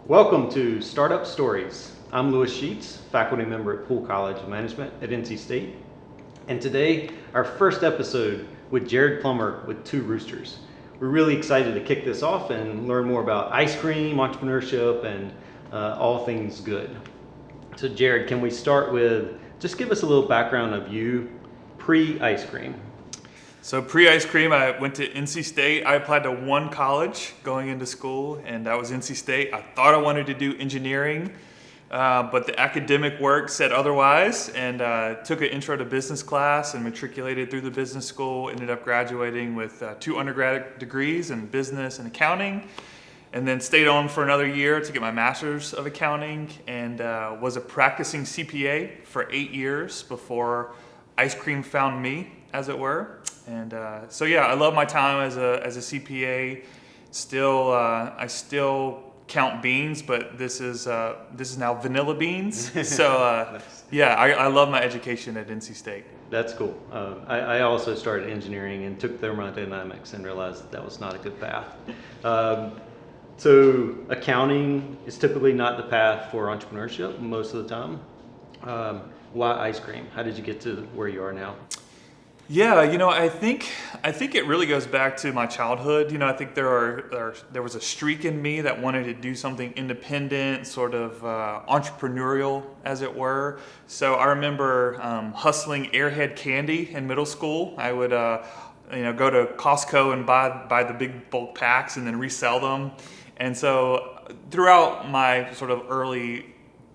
Welcome to Startup Stories. I'm Louis Sheets, faculty member at Poole College of Management at NC State. And today, our first episode with Jared Plummer with Two Roosters. We're really excited to kick this off and learn more about ice cream, entrepreneurship, and all things good. So Jared, can we start with, just give us a little background of you pre-ice cream. So pre-ice cream, I went to NC State. I applied to one college going into school, and that was NC State. I thought I wanted to do engineering, but the academic work said otherwise, and took an intro to business class and matriculated through the business school. Ended up graduating with 2 undergrad degrees in business and accounting, and then stayed on for another year to get my master's of accounting, and was a practicing CPA for 8 years before ice cream found me, as it were. And so yeah, I love my time as a CPA. Still, I still count beans, but this is now vanilla beans. So yeah, I love my education at NC State. That's cool. I also started engineering and took thermodynamics and realized that was not a good path. So accounting is typically not the path for entrepreneurship most of the time. Why ice cream? How did you get to where you are now? Yeah, I think it really goes back to my childhood. I think there was a streak in me that wanted to do something independent, sort of entrepreneurial, as it were. So I remember hustling Airhead candy in middle school. I would go to Costco and buy the big bulk packs and then resell them. And so throughout my sort of early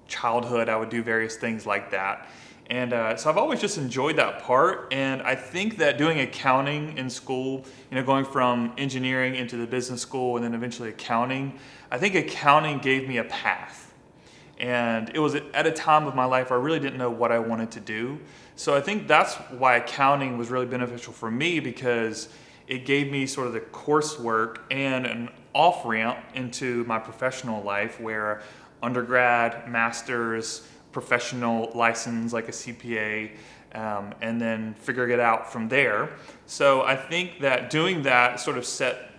childhood, I would do various things like that. And so I've always just enjoyed that part. And I think that doing accounting in school, going from engineering into the business school and then eventually accounting, I think accounting gave me a path. And it was at a time of my life where I really didn't know what I wanted to do. So I think that's why accounting was really beneficial for me, because it gave me sort of the coursework and an off-ramp into my professional life, where undergrad, master's, professional license like a CPA, and then figuring it out from there. So I think that doing that sort of set,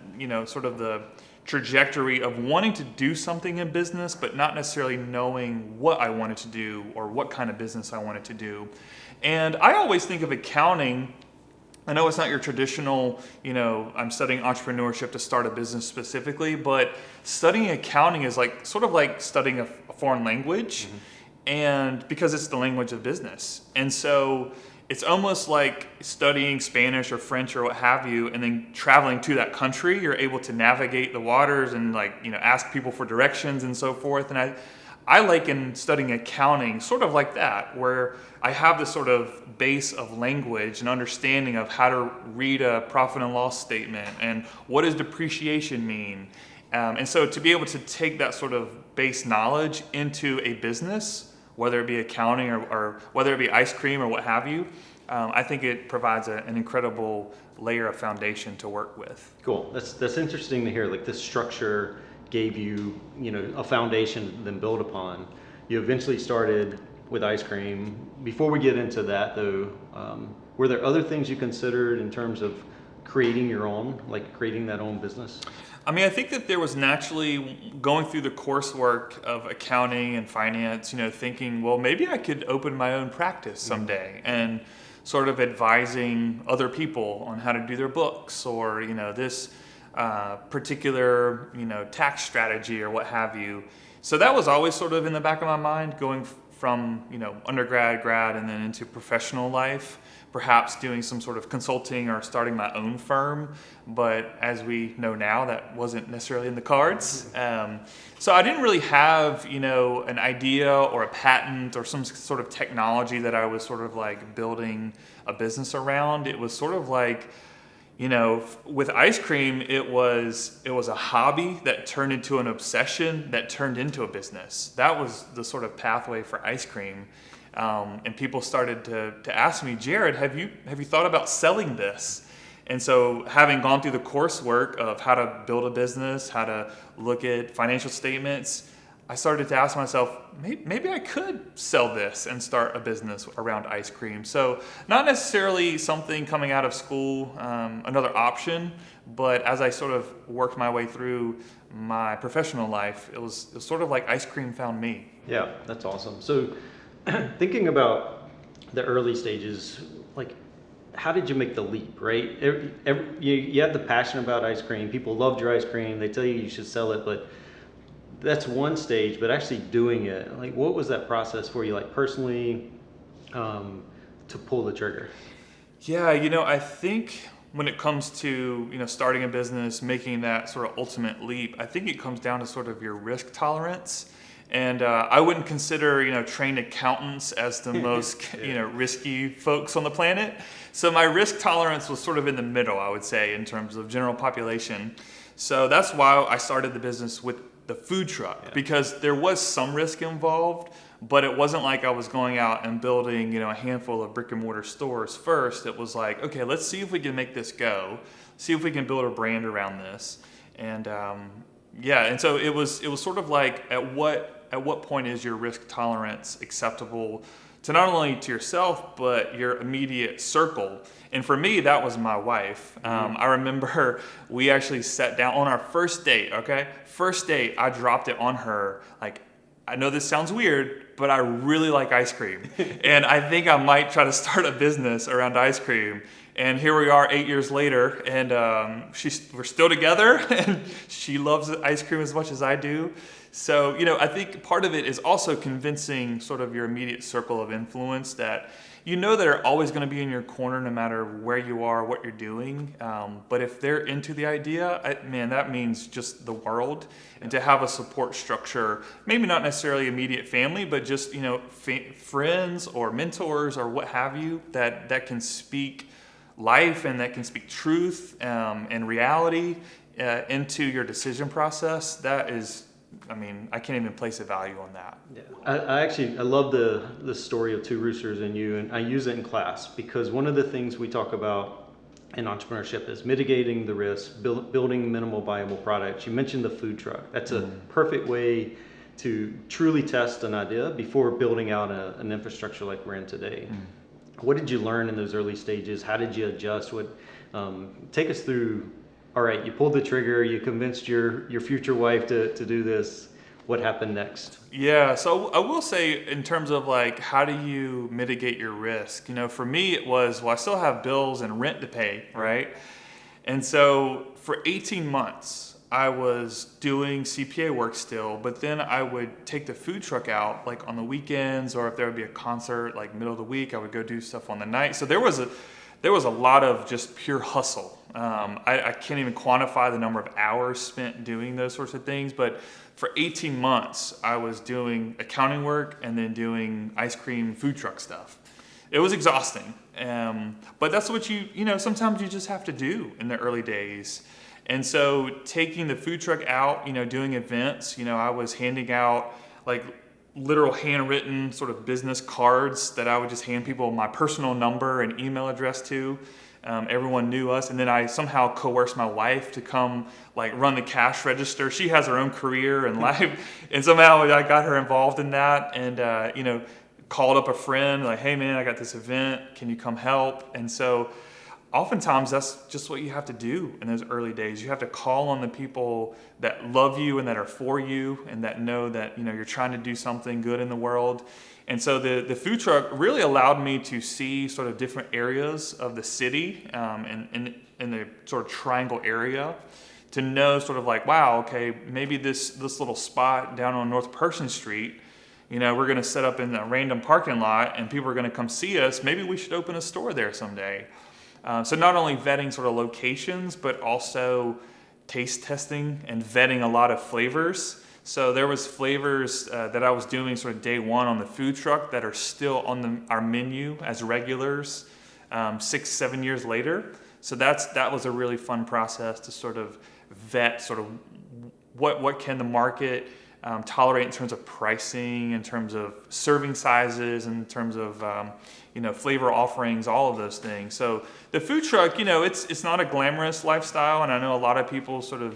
sort of the trajectory of wanting to do something in business, but not necessarily knowing what I wanted to do or what kind of business I wanted to do. And I always think of accounting, I know it's not your traditional, I'm studying entrepreneurship to start a business specifically, but studying accounting is sort of like studying a foreign language. Mm-hmm. And because it's the language of business. And so it's almost like studying Spanish or French or what have you, and then traveling to that country. You're able to navigate the waters and ask people for directions and so forth. And I liken studying accounting sort of like that, where I have this sort of base of language and understanding of how to read a profit and loss statement and what does depreciation mean. And so to be able to take that sort of base knowledge into a business, whether it be accounting or whether it be ice cream or what have you, I think it provides an incredible layer of foundation to work with. Cool. That's interesting to hear. Like, this structure gave you, a foundation to then build upon. You eventually started with ice cream. Before we get into that, though, were there other things you considered in terms of creating your own, like creating that own business? I think that there was naturally, going through the coursework of accounting and finance, thinking, well, maybe I could open my own practice someday, and sort of advising other people on how to do their books, or, this particular, tax strategy or what have you. So that was always sort of in the back of my mind, going from, undergrad, grad, and then into professional life, perhaps doing some sort of consulting or starting my own firm. But as we know now, that wasn't necessarily in the cards. So I didn't really have, an idea or a patent or some sort of technology that I was sort of like building a business around. It was sort of like, with ice cream, it was a hobby that turned into an obsession that turned into a business. That was the sort of pathway for ice cream. And people started to ask me, Jared, have you thought about selling this? And so, having gone through the coursework of how to build a business, how to look at financial statements, I started to ask myself, maybe I could sell this and start a business around ice cream. So not necessarily something coming out of school, another option, but as I sort of worked my way through my professional life, it was sort of like ice cream found me. Yeah, that's awesome. So thinking about the early stages, like how did you make the leap, right? You had the passion about ice cream. People loved your ice cream. They tell you you should sell it, but that's one stage. But actually doing it, like what was that process for you, like personally, to pull the trigger? Yeah, I think when it comes to, starting a business, making that sort of ultimate leap, I think it comes down to sort of your risk tolerance. And I wouldn't consider, trained accountants as the most, risky folks on the planet. So my risk tolerance was sort of in the middle, I would say, in terms of general population. So that's why I started the business with the food truck, because there was some risk involved, but it wasn't like I was going out and building, a handful of brick and mortar stores first. It was like, okay, let's see if we can make this go, see if we can build a brand around this. And and so it was sort of like at what point is your risk tolerance acceptable to not only to yourself but your immediate circle? And for me, that was my wife. I remember we actually sat down on our first date. First date, I dropped it on her. Like, I know this sounds weird, but I really like ice cream, and I think I might try to start a business around ice cream. And here we are 8 years later, and we're still together, and she loves ice cream as much as I do. So, I think part of it is also convincing sort of your immediate circle of influence that that are always going to be in your corner no matter where you are, what you're doing. But if they're into the idea, that means just the world. And to have a support structure, maybe not necessarily immediate family, but just, friends or mentors or what have you, that can speak life and that can speak truth and reality into your decision process. That is, I can't even place a value on that. Yeah, I love the story of Two Roosters and you, and I use it in class because one of the things we talk about in entrepreneurship is mitigating the risk, building minimal viable products. You mentioned the food truck. That's a perfect way to truly test an idea before building out an infrastructure like we're in today. What did you learn in those early stages? How did you adjust? Take us through. All right, you pulled the trigger, you convinced your future wife to do this. What happened next? Yeah, so I will say in terms of like, how do you mitigate your risk? For me it was, I still have bills and rent to pay, right? And so for 18 months, I was doing CPA work still, but then I would take the food truck out like on the weekends, or if there would be a concert like middle of the week, I would go do stuff on the night. So there was a lot of just pure hustle. I can't even quantify the number of hours spent doing those sorts of things, but for 18 months, I was doing accounting work and then doing ice cream food truck stuff. It was exhausting, but that's what sometimes you just have to do in the early days. And so taking the food truck out, doing events, I was handing out like literal handwritten sort of business cards that I would just hand people my personal number and email address to. Everyone knew us, and then I somehow coerced my wife to come like run the cash register. She has her own career and life, and somehow I got her involved in that, and called up a friend like, hey man, I got this event, can you come help? And so oftentimes that's just what you have to do in those early days. You have to call on the people that love you and that are for you and that know that you're trying to do something good in the world. And so the food truck really allowed me to see sort of different areas of the city in the sort of triangle area, to know sort of like, wow, okay, maybe this little spot down on North Person Street, we're going to set up in a random parking lot and people are going to come see us. Maybe we should open a store there someday. So not only vetting sort of locations, but also taste testing and vetting a lot of flavors. So there was flavors that I was doing sort of day one on the food truck that are still on our menu as regulars 6-7 years later. So that was a really fun process to sort of vet sort of what can the market tolerate in terms of pricing, in terms of serving sizes, in terms of flavor offerings, all of those things. So the food truck, it's not a glamorous lifestyle, and I know a lot of people sort of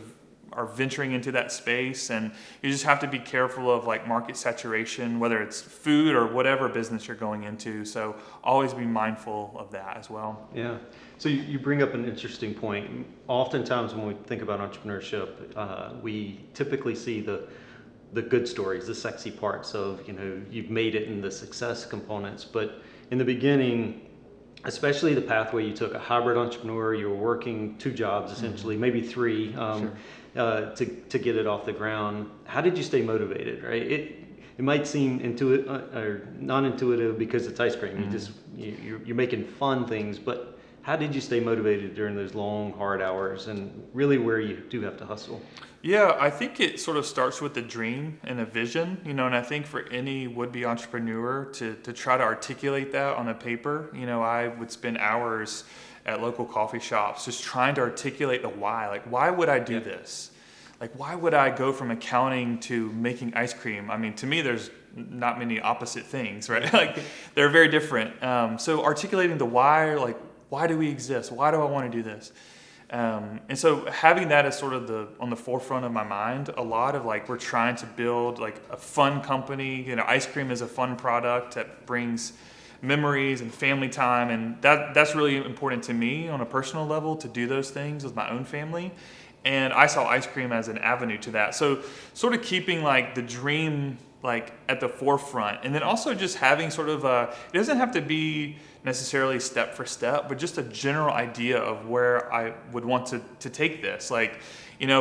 are venturing into that space, and you just have to be careful of like market saturation, whether it's food or whatever business you're going into. So always be mindful of that as well. Yeah. So you bring up an interesting point. Oftentimes when we think about entrepreneurship, we typically see the good stories, the sexy parts of, you've made it, and the success components. But in the beginning, especially the pathway you took, a hybrid entrepreneur, you were working 2 jobs essentially, maybe 3, to get it off the ground. How did you stay motivated, right? It might seem or non-intuitive because it's ice cream. You're making fun things, but how did you stay motivated during those long, hard hours, and really where you do have to hustle? Yeah, I think it sort of starts with a dream and a vision, and I think for any would-be entrepreneur to try to articulate that on a paper, I would spend hours at local coffee shops just trying to articulate the why. Like, why would I do this? Like, why would I go from accounting to making ice cream? I mean, to me, there's not many opposite things, right? Like, they're very different. So articulating the why, like, why do we exist? Why do I want to do this? And so having that as sort of on the forefront of my mind, a lot of like, we're trying to build like a fun company. Ice cream is a fun product that brings memories and family time, and that's really important to me on a personal level, to do those things with my own family. And I saw ice cream as an avenue to that. So sort of keeping like the dream like at the forefront, and then also just having sort of it doesn't have to be necessarily step for step, but just a general idea of where I would want to take this. Like,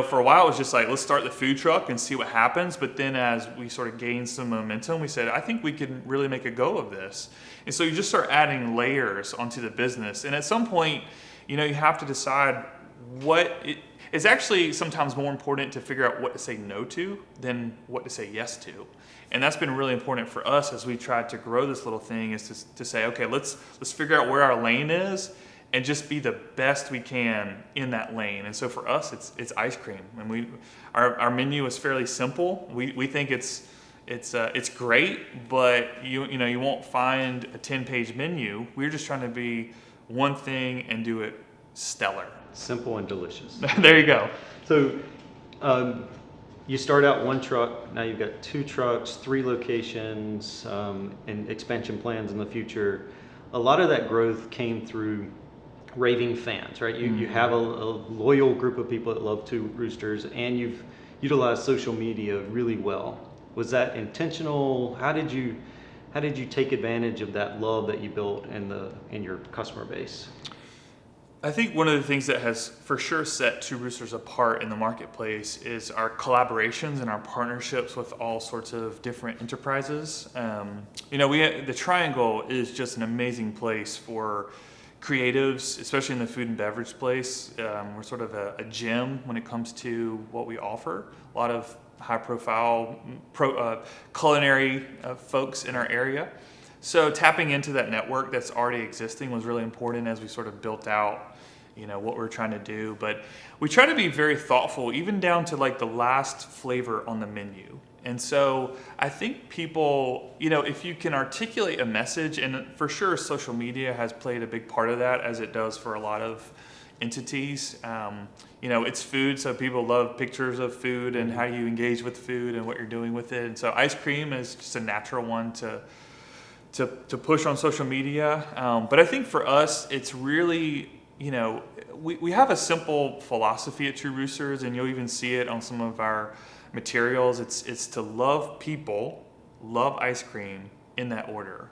for a while it was just like, let's start the food truck and see what happens. But then as we sort of gained some momentum, we said, I think we can really make a go of this. And so you just start adding layers onto the business. And at some point, you have to decide it's actually sometimes more important to figure out what to say no to than what to say yes to. And that's been really important for us as we tried to grow this little thing, is to say, okay, let's figure out where our lane is and just be the best we can in that lane. And so for us, it's ice cream, and our menu is fairly simple. We think it's great, but you won't find a 10-page menu. We're just trying to be one thing and do it stellar. Simple and delicious. There you go. So you start out 1 truck, now you've got 2 trucks, 3 locations, and expansion plans in the future. A lot of that growth came through raving fans, right? You have a loyal group of people that love 2 Roosters, and you've utilized social media really well. Was that intentional? How did you take advantage of that love that you built in your customer base? I think one of the things that has for sure set 2 Roosters apart in the marketplace is our collaborations and our partnerships with all sorts of different enterprises. The Triangle is just an amazing place for creatives, especially in the food and beverage space. We're sort of a gem when it comes to what we offer. A lot of high-profile culinary folks in our area. So tapping into that network that's already existing was really important as we sort of built out, what we're trying to do. But we try to be very thoughtful, even down to like the last flavor on the menu. And so I think people, if you can articulate a message, and for sure social media has played a big part of that, as it does for a lot of entities. It's food, so people love pictures of food and how you engage with food and what you're doing with it. And so ice cream is just a natural one to push on social media. But I think for us, it's really, we have a simple philosophy at 2 Roosters, and you'll even see it on some of our materials. It's to love people, love ice cream, in that order.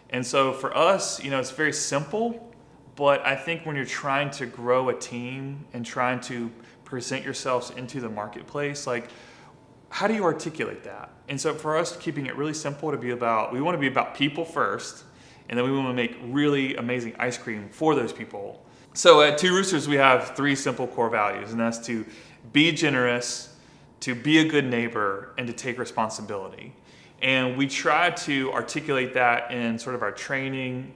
And so for us, it's very simple, but I think when you're trying to grow a team and trying to present yourselves into the marketplace, like, how do you articulate that? And so for us, keeping it really simple we want to be about people first, and then we want to make really amazing ice cream for those people. So at 2 Roosters, we have 3 simple core values, and that's to be generous, to be a good neighbor, and to take responsibility. And we try to articulate that in sort of our training.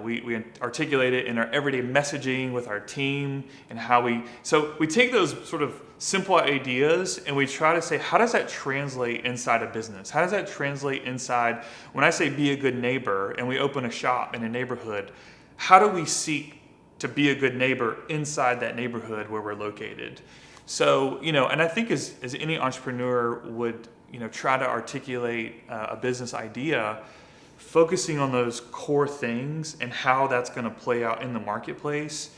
We articulate it in our everyday messaging with our team, and so we take those sort of simple ideas and we try to say, how does that translate inside a business? How does that translate inside, when I say be a good neighbor and we open a shop in a neighborhood, how do we seek to be a good neighbor inside that neighborhood where we're located. So, and I think as any entrepreneur would, try to articulate a business idea, focusing on those core things and how that's going to play out in the marketplace,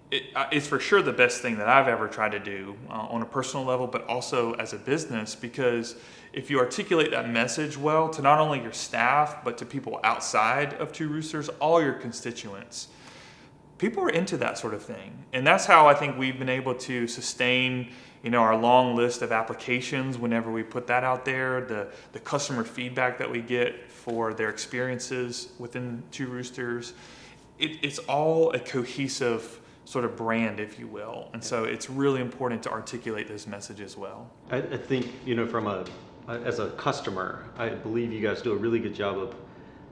it's for sure the best thing that I've ever tried to do on a personal level, but also as a business, because if you articulate that message well to not only your staff, but to people outside of Two Roosters, all your constituents, people are into that sort of thing. And that's how I think we've been able to sustain, our long list of applications whenever we put that out there, the customer feedback that we get for their experiences within Two Roosters. It's all a cohesive sort of brand, if you will. And so it's really important to articulate those messages well. I think, as a customer, I believe you guys do a really good job of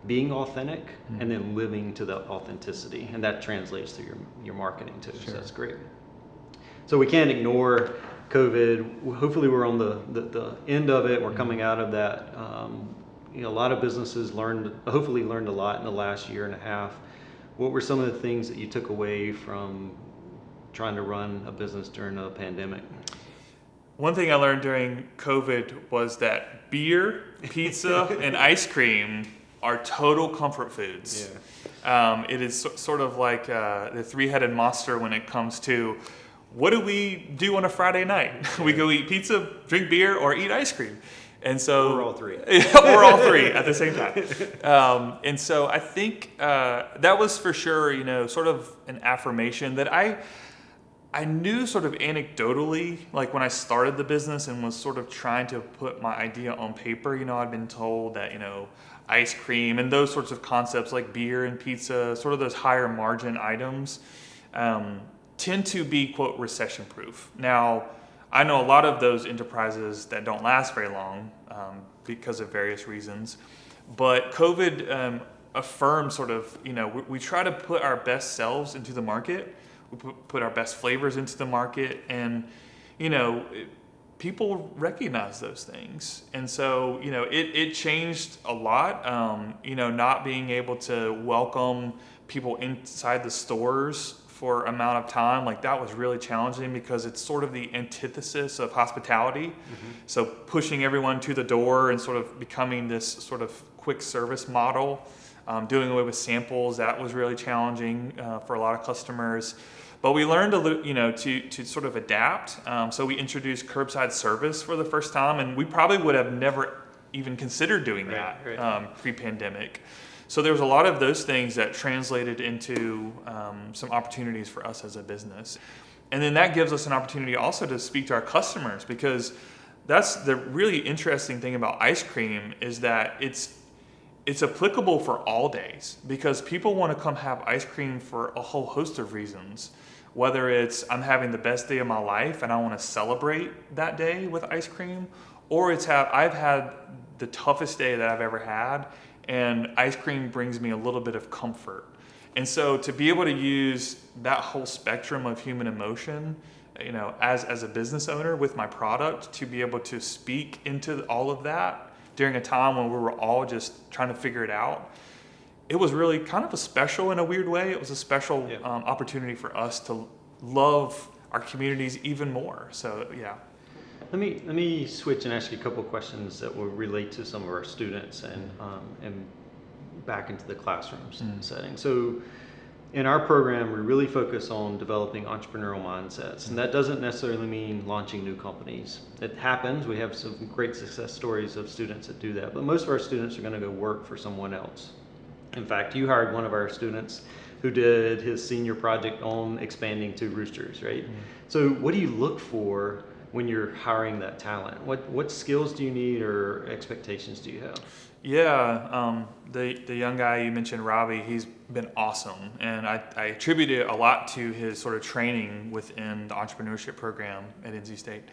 being authentic and then living to the authenticity, and that translates to your marketing too. Sure. So that's great. So we can't ignore COVID. Hopefully we're on the end of it. We're coming out of that. A lot of businesses hopefully learned a lot in the last year and a half. What were some of the things that you took away from trying to run a business during a pandemic? One thing I learned during COVID was that beer, pizza, and ice cream are total comfort foods. Yeah. It is sort of like the three-headed monster when it comes to what do we do on a Friday night? Yeah. We go eat pizza, drink beer, or eat ice cream. And so we're all three. We're all three at the same time. And so I think that was for sure, sort of an affirmation that I knew sort of anecdotally, like when I started the business and was sort of trying to put my idea on paper, I'd been told that, ice cream and those sorts of concepts like beer and pizza, sort of those higher margin items, tend to be, quote, recession proof. Now, I know a lot of those enterprises that don't last very long because of various reasons, but COVID affirmed sort of, we try to put our best selves into the market, we put our best flavors into the market, and, people recognize those things. And so, it changed a lot, not being able to welcome people inside the stores for amount of time, like that was really challenging because it's sort of the antithesis of hospitality. Mm-hmm. So pushing everyone to the door and sort of becoming this sort of quick service model, doing away with samples, that was really challenging for a lot of customers. But we learned a little, to sort of adapt. So we introduced curbside service for the first time, and we probably would have never even considered doing that pre-pandemic. So there was a lot of those things that translated into some opportunities for us as a business. And then that gives us an opportunity also to speak to our customers, because that's the really interesting thing about ice cream is that it's applicable for all days, because people want to come have ice cream for a whole host of reasons. Whether it's I'm having the best day of my life and I want to celebrate that day with ice cream, or I've had the toughest day that I've ever had, and ice cream brings me a little bit of comfort. And so to be able to use that whole spectrum of human emotion, as a business owner with my product, to be able to speak into all of that during a time when we were all just trying to figure it out, it was really kind of a special, in a weird way, it was a special opportunity for us to love our communities even more. So, yeah. Let me switch and ask you a couple of questions that will relate to some of our students and back into the classrooms setting. So in our program, we really focus on developing entrepreneurial mindsets, and that doesn't necessarily mean launching new companies. It happens. We have some great success stories of students that do that, but most of our students are going to go work for someone else. In fact, you hired one of our students who did his senior project on expanding Two Roosters, right? Mm-hmm. So what do you look for when you're hiring that talent? What skills do you need, or expectations do you have? Yeah, the young guy you mentioned, Robbie, he's been awesome. And I attribute it a lot to his sort of training within the entrepreneurship program at NC State.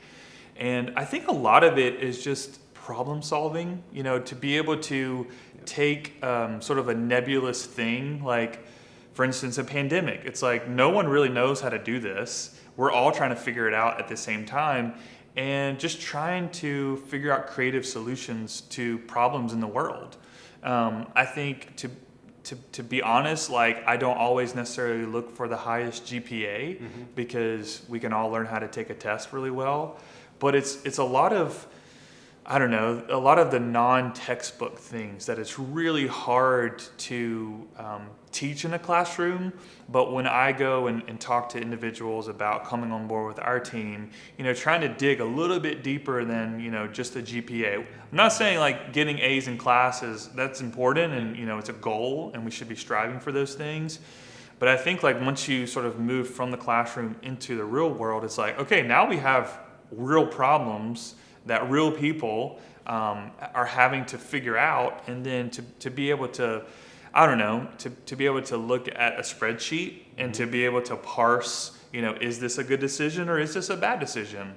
And I think a lot of it is just problem solving, to be able to take sort of a nebulous thing, like, for instance, a pandemic. It's like no one really knows how to do this. We're all trying to figure it out at the same time, and just trying to figure out creative solutions to problems in the world. I think to to be honest, like I don't always necessarily look for the highest GPA because we can all learn how to take a test really well. But it's a lot of, I don't know, a lot of the non-textbook things that it's really hard to teach in a classroom. But when I go and talk to individuals about coming on board with our team, trying to dig a little bit deeper than, just the GPA. I'm not saying like getting A's in classes, that's important and, it's a goal and we should be striving for those things. But I think like once you sort of move from the classroom into the real world, it's like, okay, now we have real problems that real people are having to figure out, and then to be able to, I don't know, to be able to look at a spreadsheet and to be able to parse, is this a good decision or is this a bad decision?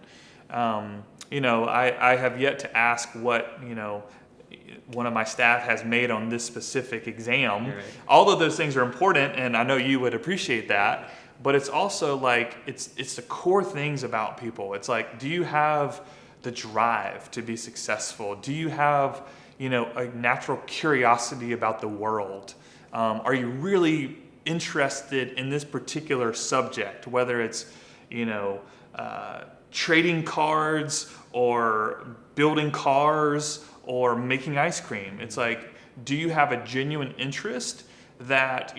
I have yet to ask what, one of my staff has made on this specific exam. Right. All of those things are important, and I know you would appreciate that. But it's also like, it's the core things about people. It's like, do you have the drive to be successful? Do you have, a natural curiosity about the world? Are you really interested in this particular subject, whether it's, trading cards or building cars or making ice cream? It's like, do you have a genuine interest that,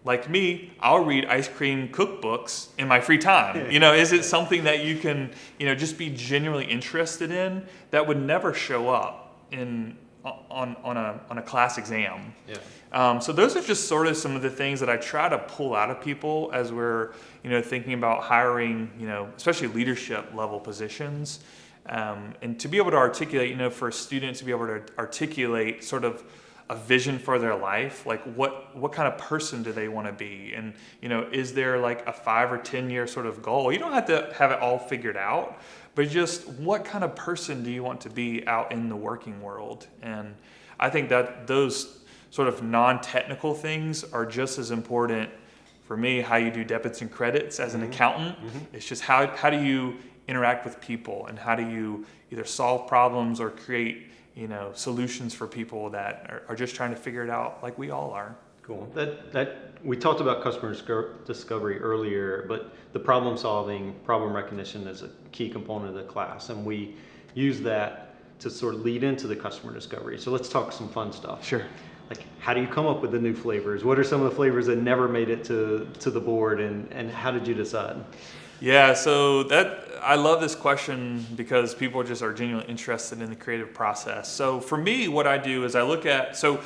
like me, I'll read ice cream cookbooks in my free time. Is it something that you can, just be genuinely interested in that would never show up on a class exam? Yeah. So those are just sort of some of the things that I try to pull out of people as we're, thinking about hiring, especially leadership level positions, and to be able to articulate, for a student to be able to articulate sort of a vision for their life, like what kind of person do they want to be, and is there like a 5 or 10 year sort of goal? You don't have to have it all figured out, but just what kind of person do you want to be out in the working world? And I think that those sort of non-technical things are just as important for me. How you do debits and credits as an accountant, it's just how do you interact with people, and how do you either solve problems or create solutions for people that are just trying to figure it out, like we all are. Cool. That we talked about customer discovery earlier, but the problem solving, problem recognition is a key component of the class, and we use that to sort of lead into the customer discovery. So let's talk some fun stuff. Sure. Like, how do you come up with the new flavors? What are some of the flavors that never made it to the board, and how did you decide? Yeah, so I love this question because people just are genuinely interested in the creative process. So for me, what I do is I look at, a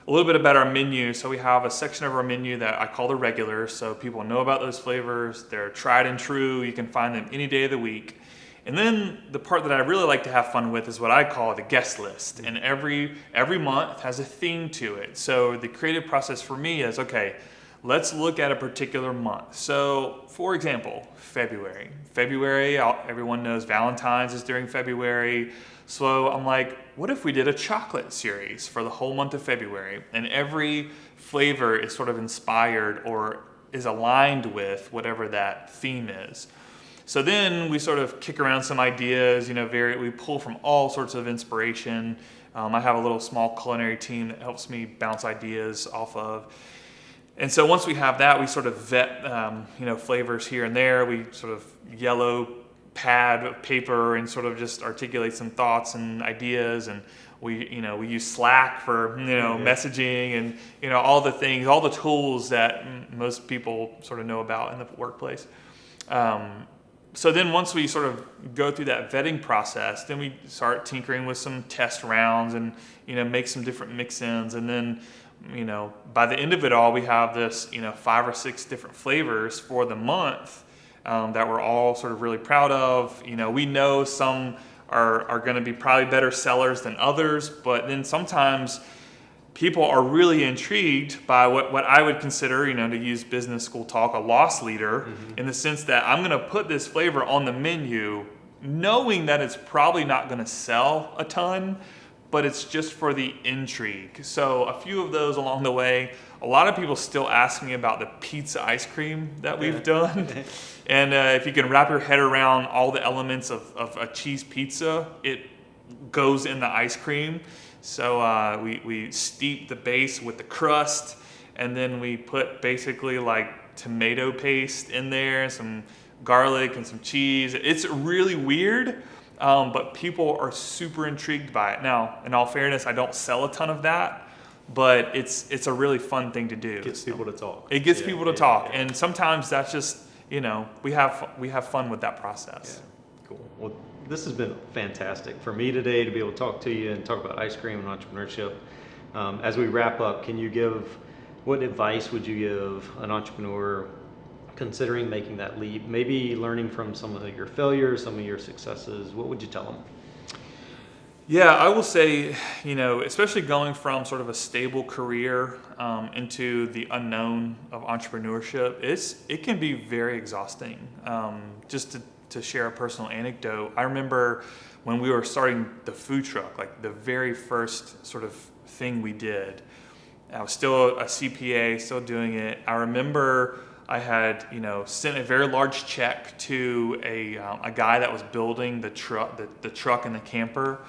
little bit about our menu. So we have a section of our menu that I call the regulars. So people know about those flavors. They're tried and true. You can find them any day of the week. And then the part that I really like to have fun with is what I call the guest list. And every month has a theme to it. So the creative process for me is, okay, let's look at a particular month. So, for example, February. Everyone knows Valentine's is during February. So I'm like, what if we did a chocolate series for the whole month of February? And every flavor is sort of inspired or is aligned with whatever that theme is. So then we sort of kick around some ideas, we pull from all sorts of inspiration. I have a little small culinary team that helps me bounce ideas off of. And so once we have that, we sort of vet, flavors here and there. We sort of yellow pad of paper and sort of just articulate some thoughts and ideas. And we use Slack for, messaging and, all the things, all the tools that most people sort of know about in the workplace. So then once we sort of go through that vetting process, then we start tinkering with some test rounds and, make some different mix-ins. And then, by the end of it all, we have this, 5 or 6 different flavors for the month that we're all sort of really proud of. We know some are going to be probably better sellers than others, but then sometimes people are really intrigued by what I would consider, to use business school talk, a loss leader, in the sense that I'm going to put this flavor on the menu knowing that it's probably not going to sell a ton, but it's just for the intrigue. So a few of those along the way. A lot of people still ask me about the pizza ice cream that we've done. And if you can wrap your head around all the elements of a cheese pizza, it goes in the ice cream. So we steep the base with the crust, and then we put basically like tomato paste in there, some garlic and some cheese. It's really weird, but people are super intrigued by it. Now, in all fairness, I don't sell a ton of that, but it's a really fun thing to do. It gets people to talk. It gets people to talk, and sometimes that's just, we have fun with that process. Yeah. Cool. Well, this has been fantastic for me today to be able to talk to you and talk about ice cream and entrepreneurship. As we wrap up, what advice would you give an entrepreneur considering making that leap? Maybe learning from some of your failures, some of your successes. What would you tell them? Yeah, I will say, especially going from sort of a stable career into the unknown of entrepreneurship, it can be very exhausting. Just to share a personal anecdote, I remember when we were starting the food truck, like the very first sort of thing we did. I was still a CPA, still doing it. I remember I had, sent a very large check to a guy that was building the truck and the camper.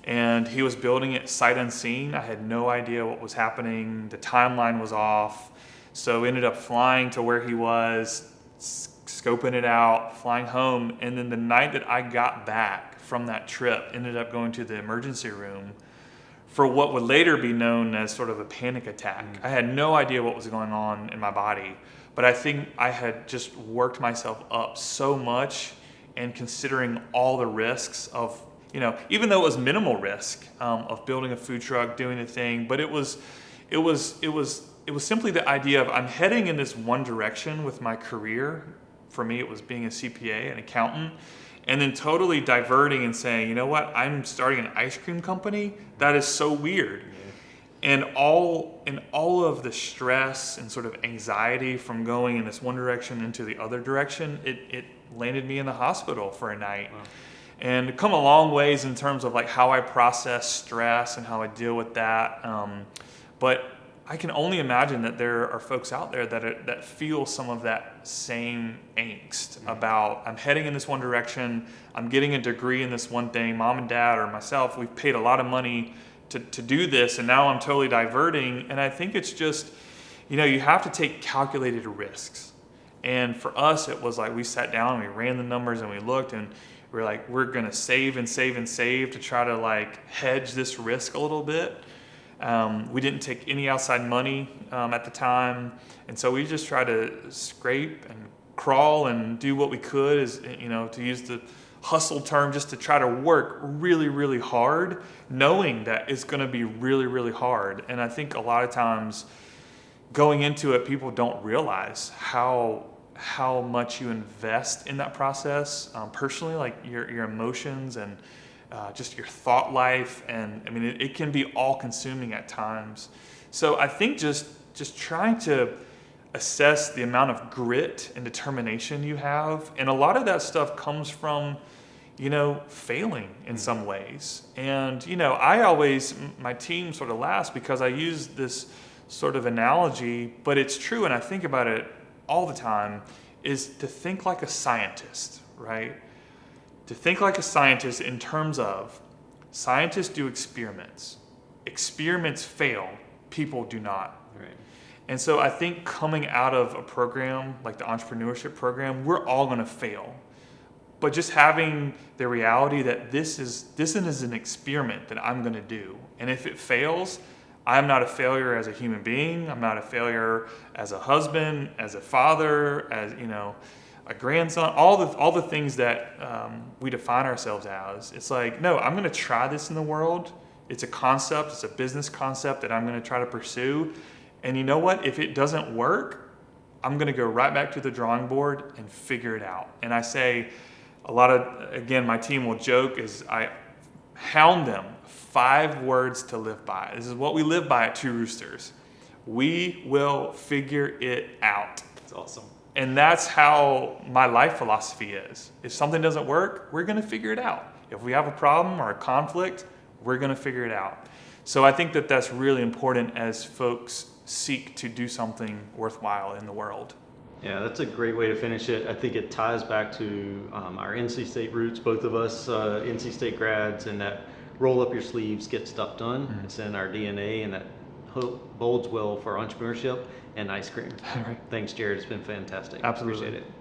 And he was building it sight unseen. I had no idea what was happening. The timeline was off. So ended up flying to where he was, scoping it out, flying home. And then the night that I got back from that trip, ended up going to the emergency room for what would later be known as sort of a panic attack. I had no idea what was going on in my body, but I think I had just worked myself up so much, and considering all the risks of, even though it was minimal risk of building a food truck, doing the thing, but it was simply the idea of I'm heading in this one direction with my career. For me, it was being a CPA, an accountant, and then totally diverting and saying, you know what, I'm starting an ice cream company? That is so weird. Yeah. And all of the stress and sort of anxiety from going in this one direction into the other direction, it landed me in the hospital for a night. Wow. And come a long ways in terms of like how I process stress and how I deal with that. But I can only imagine that there are folks out there that feel some of that same angst about, I'm heading in this one direction, I'm getting a degree in this one thing, mom and dad or myself, we've paid a lot of money to do this, and now I'm totally diverting. And I think it's just, you have to take calculated risks. And for us, it was like we sat down and we ran the numbers and we looked, and we're like, we're gonna save and save and save to try to like hedge this risk a little bit. We didn't take any outside money at the time, and so we just tried to scrape and crawl and do what we could, as to use the hustle term, just to try to work really, really hard, knowing that it's going to be really, really hard. And I think a lot of times going into it, people don't realize how much you invest in that process, personally, like your emotions and just your thought life, and I mean it can be all consuming at times. So I think just trying to assess the amount of grit and determination you have, and a lot of that stuff comes from failing in some ways. And my team sort of laughs because I use this sort of analogy, but it's true, and I think about it all the time, is to think like a scientist, right? To think like a scientist in terms of scientists do experiments. Experiments fail, people do not. Right. And so I think coming out of a program like the entrepreneurship program, we're all going to fail. But just having the reality that this is an experiment that I'm going to do. And if it fails, I'm not a failure as a human being. I'm not a failure as a husband, as a father, as a grandson, all the things that we define ourselves as. It's like, no, I'm going to try this in the world. It's a concept. It's a business concept that I'm going to try to pursue. And you know what? If it doesn't work, I'm going to go right back to the drawing board and figure it out. And I say again, my team will joke is I hound them 5 words to live by. This is what we live by at Two Roosters. We will figure it out. That's awesome. And that's how my life philosophy is. If something doesn't work, we're going to figure it out. If we have a problem or a conflict, we're going to figure it out. So I think that that's really important as folks seek to do something worthwhile in the world. Yeah, that's a great way to finish it. I think it ties back to our NC State roots, both of us NC State grads, and that roll up your sleeves, get stuff done. Mhm. It's in our DNA, and that bodes well for entrepreneurship and ice cream. All right. Thanks, Jared. It's been fantastic. Absolutely. Appreciate it.